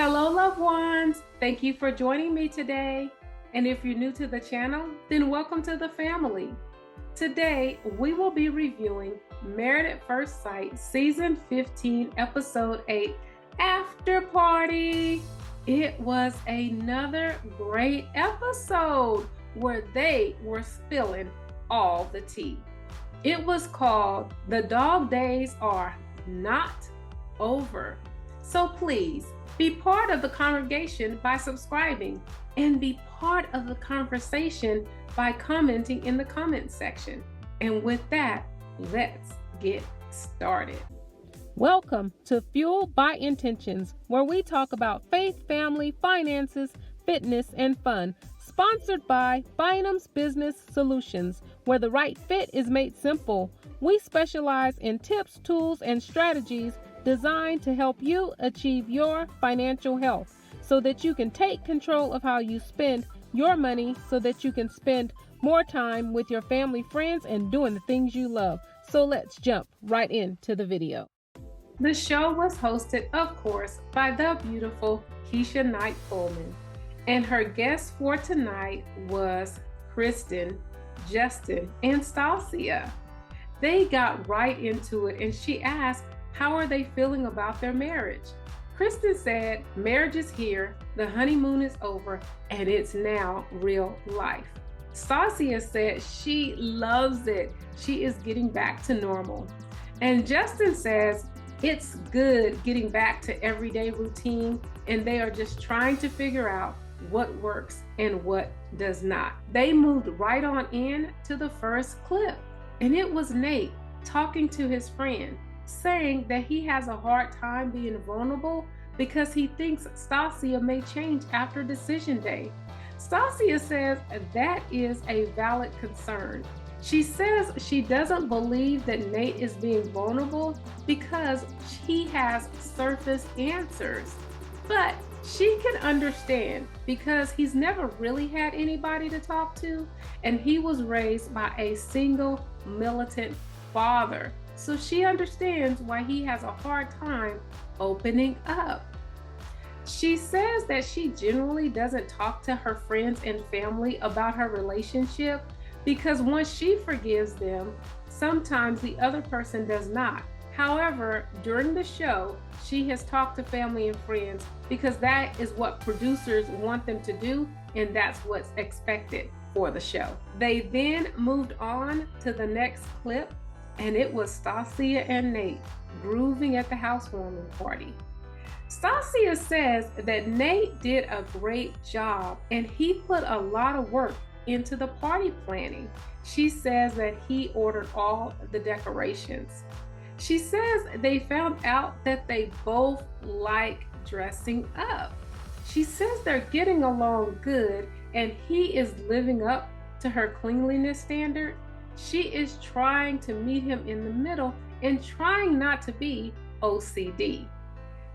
Hello, loved ones. Thank you for joining me today. And if you're new to the channel, then welcome to the family. Today, we will be reviewing Married at First Sight, Season 15, Episode 8, Afterparty. It was another great episode where they were spilling all the tea. It was called The Dog Days Are Not Over. So please be part of the congregation by subscribing and be part of the conversation by commenting in the comment section. And with that, let's get started. Welcome to Fueled by Intentions, where we talk about faith, family, finances, fitness, and fun. Sponsored by Bynum's Business Solutions, where the right fit is made simple. We specialize in tips, tools, and strategies designed to help you achieve your financial health so that you can take control of how you spend your money so that you can spend more time with your family, friends, and doing the things you love. So let's jump right into the video. The show was hosted, of course, by the beautiful Keshia Knight Pullam, and her guest for tonight was Krysten, Justin, and Stacia. They got right into it, and she asked, how are they feeling about their marriage? Krysten said, marriage is here, the honeymoon is over, and it's now real life. Stacia said she loves it. She is getting back to normal. And Justin says, it's good getting back to everyday routine, and they are just trying to figure out what works and what does not. They moved right on in to the first clip, and it was Nate talking to his friend, saying that he has a hard time being vulnerable because he thinks Stacia may change after decision day. Stacia says that is a valid concern. She says she doesn't believe that Nate is being vulnerable because he has surface answers, but she can understand because he's never really had anybody to talk to, and he was raised by a single militant father. So she understands why he has a hard time opening up. She says that she generally doesn't talk to her friends and family about her relationship because once she forgives them, sometimes the other person does not. However, during the show, she has talked to family and friends because that is what producers want them to do, and that's what's expected for the show. They then moved on to the next clip, and it was Stacia and Nate grooving at the housewarming party. Stacia says that Nate did a great job and he put a lot of work into the party planning. She says that he ordered all the decorations. She says they found out that they both like dressing up. She says they're getting along good and he is living up to her cleanliness standard. She is trying to meet him in the middle and trying not to be OCD.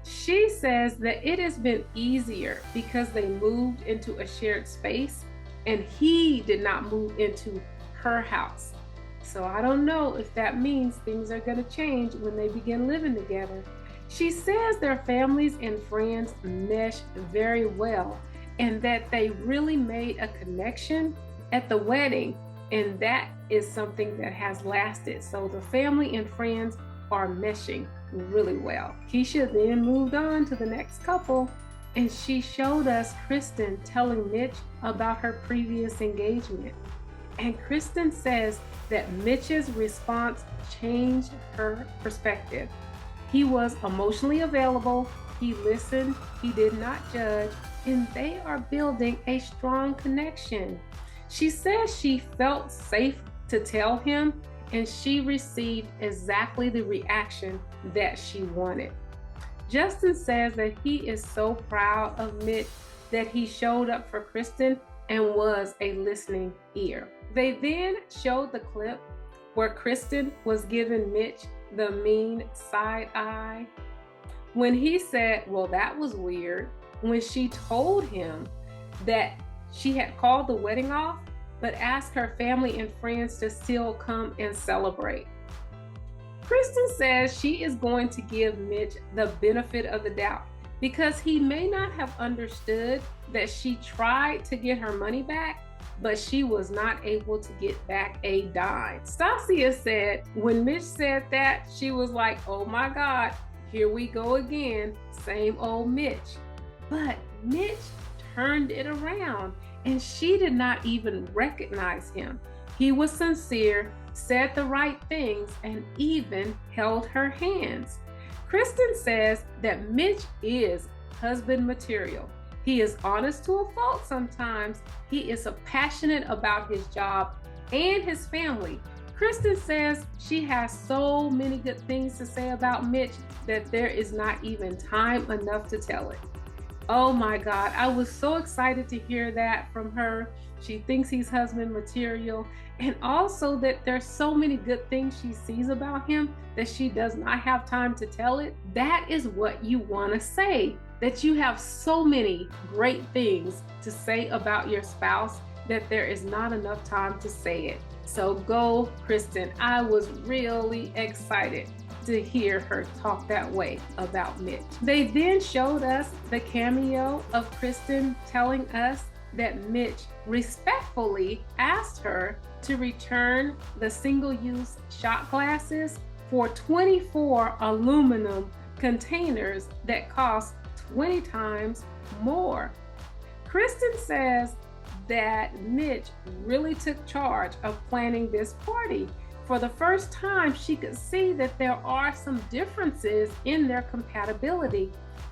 She says that it has been easier because they moved into a shared space and he did not move into her house. So I don't know if that means things are going to change when they begin living together. She says their families and friends mesh very well and that they really made a connection at the wedding. And that is something that has lasted. So the family and friends are meshing really well. Keshia then moved on to the next couple, and she showed us Kristen telling Mitch about her previous engagement. And Kristen says that Mitch's response changed her perspective. He was emotionally available, he listened, he did not judge, and they are building a strong connection. She says she felt safe to tell him, and she received exactly the reaction that she wanted. Justin says that he is so proud of Mitch that he showed up for Kristen and was a listening ear. They then showed the clip where Kristen was giving Mitch the mean side eye. When he said, well, that was weird, when she told him that she had called the wedding off, but asked her family and friends to still come and celebrate. Kristen says she is going to give Mitch the benefit of the doubt because he may not have understood that she tried to get her money back, but she was not able to get back a dime. Stacia said when Mitch said that, she was like, oh my God, here we go again, same old Mitch. But Mitch turned it around and she did not even recognize him. He was sincere, said the right things, and even held her hands. Krysten says that Mitch is husband material. He is honest to a fault sometimes. He is passionate about his job and his family. Krysten says she has so many good things to say about Mitch that there is not even time enough to tell it. Oh my God, I was so excited to hear that from her. She thinks he's husband material, and also that there's so many good things she sees about him that she does not have time to tell it. That is what you want to say, that you have so many great things to say about your spouse that there is not enough time to say it. So go, Krysten. I was really excited to hear her talk that way about Mitch. They then showed us the cameo of Krysten telling us that Mitch respectfully asked her to return the single-use shot glasses for 24 aluminum containers that cost 20 times more. Krysten says that Mitch really took charge of planning this party. For the first time, she could see that there are some differences in their compatibility.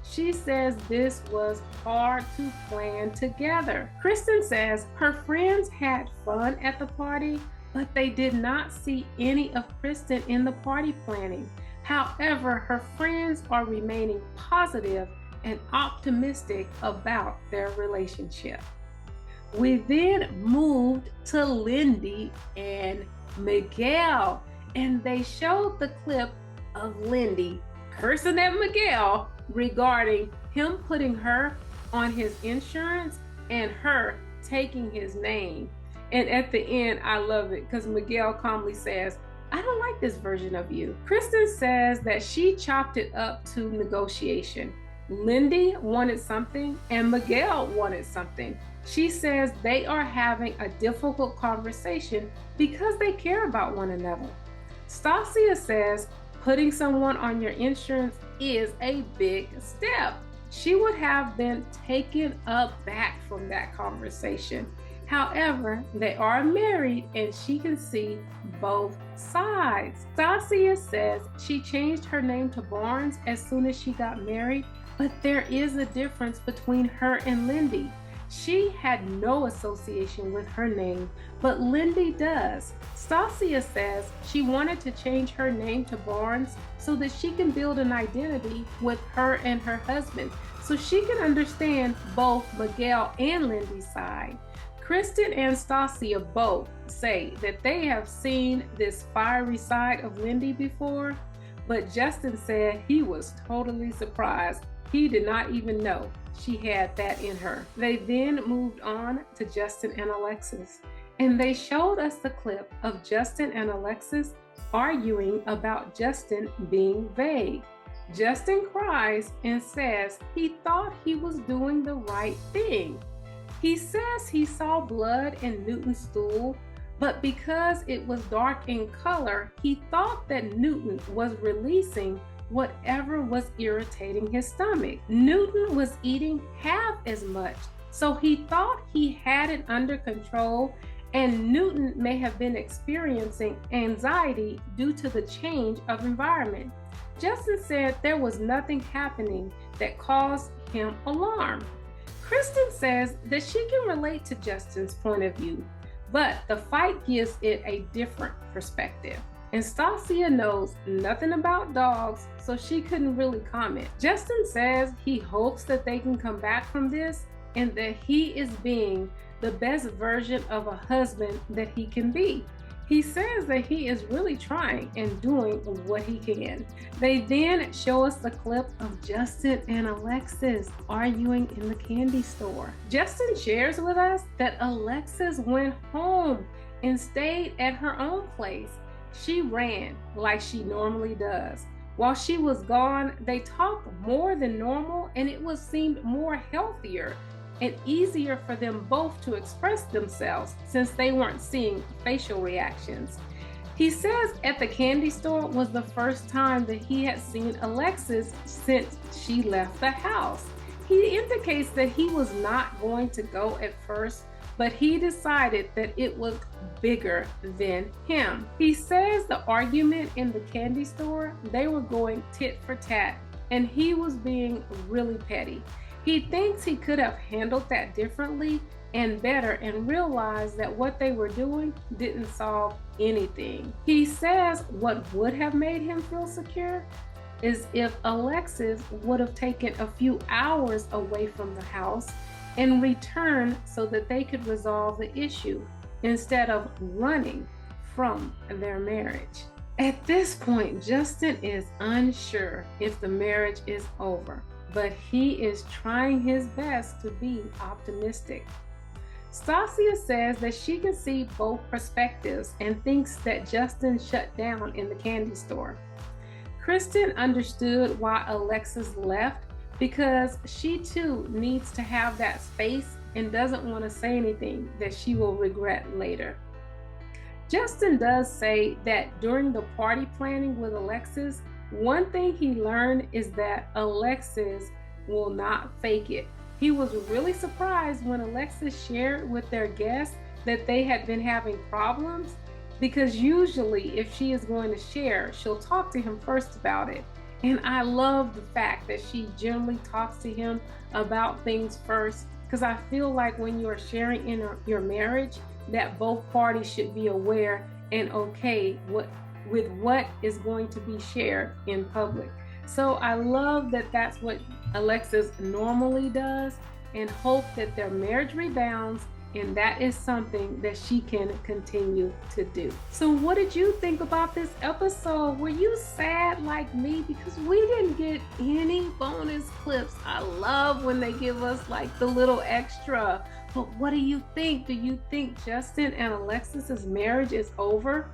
She says this was hard to plan together. Krysten says her friends had fun at the party, but they did not see any of Krysten in the party planning. However, her friends are remaining positive and optimistic about their relationship. We then moved to Lindy and Miguel, and they showed the clip of Lindy cursing at Miguel regarding him putting her on his insurance and her taking his name. And at the end, I love it because Miguel calmly says, I don't like this version of you. Krysten says that she chopped it up to negotiation. Lindy wanted something and Miguel wanted something. She says they are having a difficult conversation because they care about one another. Stacia says putting someone on your insurance is a big step. She would have been taken aback from that conversation. However, they are married and she can see both sides. Stacia says she changed her name to Barnes as soon as she got married, but there is a difference between her and Lindy. She had no association with her name, but Lindy does. Stacia says she wanted to change her name to Barnes so that she can build an identity with her and her husband, so she can understand both Miguel and Lindy's side. Krysten and Stacia both say that they have seen this fiery side of Lindy before, but Justin said he was totally surprised. He did not even know she had that in her. They then moved on to Justin and Alexis, and they showed us the clip of Justin and Alexis arguing about Justin being vague. Justin cries and says he thought he was doing the right thing. He says he saw blood in Newton's stool, but because it was dark in color, he thought that Newton was releasing whatever was irritating his stomach. Newton was eating half as much, so he thought he had it under control, and Newton may have been experiencing anxiety due to the change of environment. Justin said there was nothing happening that caused him alarm. Krysten says that she can relate to Justin's point of view, but the fight gives it a different perspective. And Stacia knows nothing about dogs, so she couldn't really comment. Justin says he hopes that they can come back from this and that he is being the best version of a husband that he can be. He says that he is really trying and doing what he can. They then show us the clip of Justin and Alexis arguing in the candy store. Justin shares with us that Alexis went home and stayed at her own place. She ran like she normally does. While she was gone, they talked more than normal, and it seemed more healthier and easier for them both to express themselves since they weren't seeing facial reactions. He says at the candy store was the first time that he had seen Alexis since she left the house. He indicates that he was not going to go at first, but he decided that it was bigger than him. He says the argument in the candy store, they were going tit for tat, and he was being really petty. He thinks he could have handled that differently and better and realized that what they were doing didn't solve anything. He says what would have made him feel secure is if Alexis would have taken a few hours away from the house and returned so that they could resolve the issue instead of running from their marriage. At this point, Justin is unsure if the marriage is over, but he is trying his best to be optimistic. Stacia says that she can see both perspectives and thinks that Justin shut down in the candy store. Kristen understood why Alexis left because she too needs to have that space and doesn't want to say anything that she will regret later. Justin does say that during the party planning with Alexis, one thing he learned is that Alexis will not fake it. He was really surprised when Alexis shared with their guests that they had been having problems, because usually if she is going to share, she'll talk to him first about it. And I love the fact that she generally talks to him about things first, because I feel like when you're sharing in your marriage, that both parties should be aware and okay with what is going to be shared in public. So I love that that's what Alexis normally does, and hope that their marriage rebounds, and that is something that she can continue to do. So what did you think about this episode? Were you sad like me? Because we didn't get any bonus clips. I love when they give us like the little extra. But what do you think? Do you think Justin and Alexis's marriage is over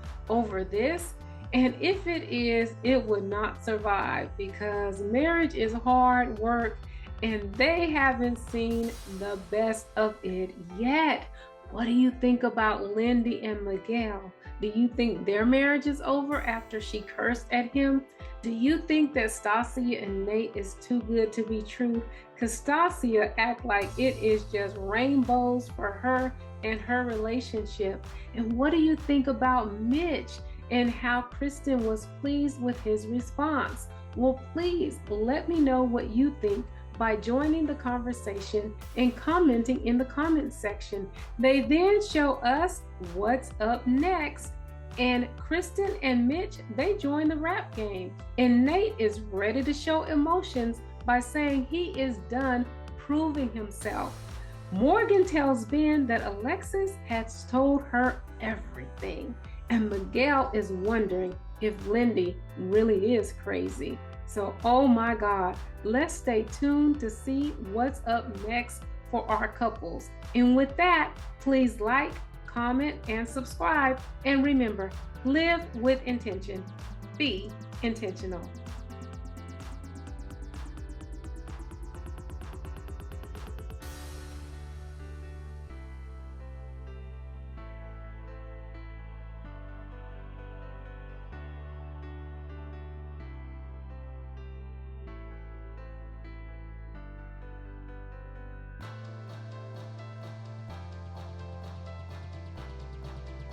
this? And if it is, it would not survive, because marriage is hard work and they haven't seen the best of it yet. What do you think about Lindy and Miguel? Do you think their marriage is over after she cursed at him? Do you think that Stacia and Nate is too good to be true? Because Stacia act like it is just rainbows for her and her relationship. And what do you think about Mitch and how Kristen was pleased with his response? Well, please let me know what you think by joining the conversation and commenting in the comments section. They then show us what's up next. And Kristen and Mitch, they join the rap game. And Nate is ready to show emotions by saying he is done proving himself. Morgan tells Binh that Alexis has told her everything. And Miguel is wondering if Lindy really is crazy. So, oh my God, let's stay tuned to see what's up next for our couples. And with that, please like, comment, and subscribe. And remember, live with intention. Be intentional.